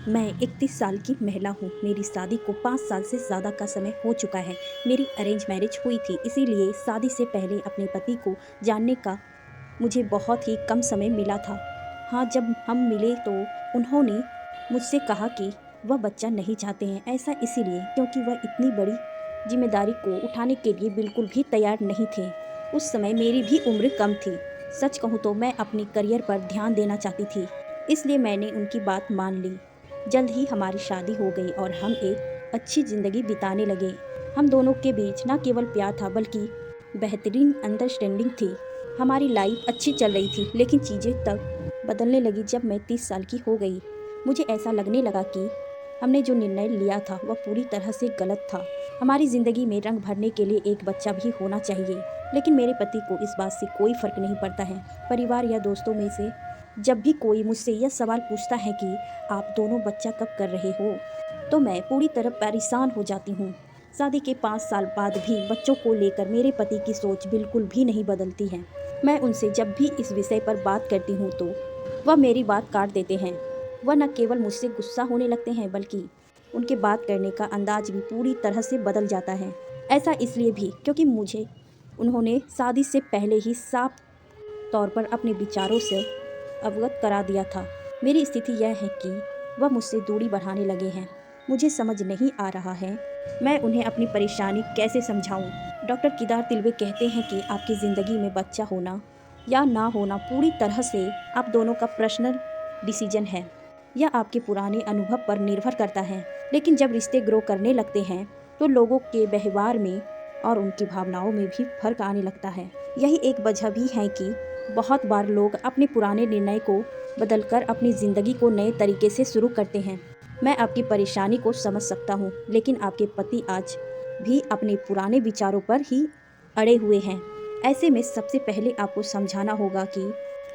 मैं 31 साल की महिला हूँ। मेरी शादी को 5 साल से ज़्यादा का समय हो चुका है। मेरी अरेंज मैरिज हुई थी, इसीलिए शादी से पहले अपने पति को जानने का मुझे बहुत ही कम समय मिला था। हाँ, जब हम मिले तो उन्होंने मुझसे कहा कि वह बच्चा नहीं चाहते हैं। ऐसा इसीलिए क्योंकि वह इतनी बड़ी जिम्मेदारी को उठाने के लिए बिल्कुल भी तैयार नहीं थे। उस समय मेरी भी उम्र कम थी। सच कहूँ तो मैं अपनी करियर पर ध्यान देना चाहती थी, इसलिए मैंने उनकी बात मान ली। जल्द ही हमारी शादी हो गई और हम एक अच्छी ज़िंदगी बिताने लगे। हम दोनों के बीच न केवल प्यार था बल्कि बेहतरीन अंडरस्टैंडिंग थी। हमारी लाइफ अच्छी चल रही थी, लेकिन चीज़ें तब बदलने लगी जब मैं 30 साल की हो गई। मुझे ऐसा लगने लगा कि हमने जो निर्णय लिया था वह पूरी तरह से गलत था। हमारी ज़िंदगी में रंग भरने के लिए एक बच्चा भी होना चाहिए, लेकिन मेरे पति को इस बात से कोई फ़र्क नहीं पड़ता है। परिवार या दोस्तों में से जब भी कोई मुझसे यह सवाल पूछता है कि आप दोनों बच्चा कब कर रहे हो, तो मैं पूरी तरह परेशान हो जाती हूँ। शादी के 5 साल बाद भी बच्चों को लेकर मेरे पति की सोच बिल्कुल भी नहीं बदलती है। मैं उनसे जब भी इस विषय पर बात करती हूँ तो वह मेरी बात काट देते हैं। वह न केवल मुझसे गुस्सा होने लगते हैं बल्कि उनके बात करने का अंदाज भी पूरी तरह से बदल जाता है। ऐसा इसलिए भी क्योंकि मुझे उन्होंने शादी से पहले ही साफ तौर पर अपने विचारों से अवगत करा दिया था। मेरी स्थिति यह है कि वह मुझसे दूरी बढ़ाने लगे हैं। मुझे समझ नहीं आ रहा है मैं उन्हें अपनी परेशानी कैसे समझाऊं। डॉक्टर केदार तिलवे कहते हैं कि आपकी ज़िंदगी में बच्चा होना या ना होना पूरी तरह से आप दोनों का पर्सनल डिसीजन है। यह आपके पुराने अनुभव पर निर्भर करता है, लेकिन जब रिश्ते ग्रो करने लगते हैं तो लोगों के व्यवहार में और उनकी भावनाओं में भी फर्क आने लगता है। यही एक वजह भी है कि बहुत बार लोग अपने पुराने निर्णय को बदलकर अपनी ज़िंदगी को नए तरीके से शुरू करते हैं। मैं आपकी परेशानी को समझ सकता हूँ, लेकिन आपके पति आज भी अपने पुराने विचारों पर ही अड़े हुए हैं। ऐसे में सबसे पहले आपको समझाना होगा कि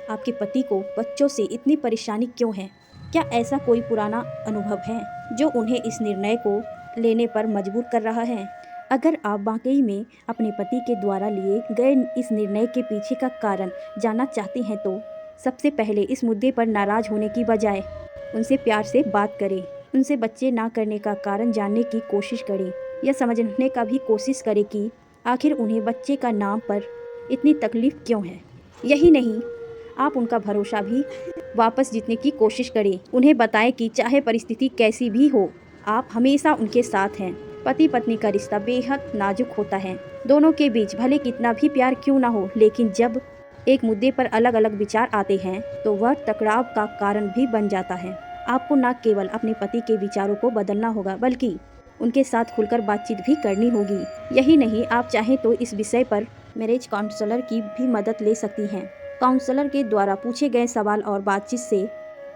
आपके पति को बच्चों से इतनी परेशानी क्यों है। क्या ऐसा कोई पुराना अनुभव है जो उन्हें इस निर्णय को लेने पर मजबूर कर रहा है? अगर आप वाकई में अपने पति के द्वारा लिए गए इस निर्णय के पीछे का कारण जानना चाहते हैं तो सबसे पहले इस मुद्दे पर नाराज़ होने की बजाय उनसे प्यार से बात करें। उनसे बच्चे ना करने का कारण जानने की कोशिश करें। यह समझने का भी कोशिश करें कि आखिर उन्हें बच्चे का नाम पर इतनी तकलीफ़ क्यों है। यही नहीं, आप उनका भरोसा भी वापस जीतने की कोशिश करें। उन्हें बताएं कि चाहे परिस्थिति कैसी भी हो, आप हमेशा उनके साथ हैं। पति पत्नी का रिश्ता बेहद नाजुक होता है। दोनों के बीच भले कितना भी प्यार क्यों ना हो, लेकिन जब एक मुद्दे पर अलग अलग विचार आते हैं तो वह टकराव का कारण भी बन जाता है। आपको न केवल अपने पति के विचारों को बदलना होगा बल्कि उनके साथ खुलकर बातचीत भी करनी होगी। यही नहीं, आप चाहें तो इस विषय पर मैरिज काउंसलर की भी मदद ले सकती हैं। काउंसलर के द्वारा पूछे गए सवाल और बातचीत से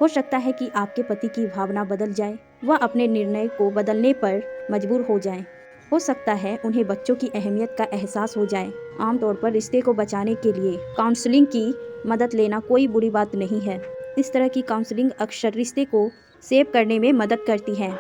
हो सकता है कि आपके पति की भावना बदल जाए, वह अपने निर्णय को बदलने पर मजबूर हो जाएं। हो सकता है उन्हें बच्चों की अहमियत का एहसास हो जाए। आमतौर पर रिश्ते को बचाने के लिए काउंसलिंग की मदद लेना कोई बुरी बात नहीं है। इस तरह की काउंसलिंग अक्सर रिश्ते को सेव करने में मदद करती है।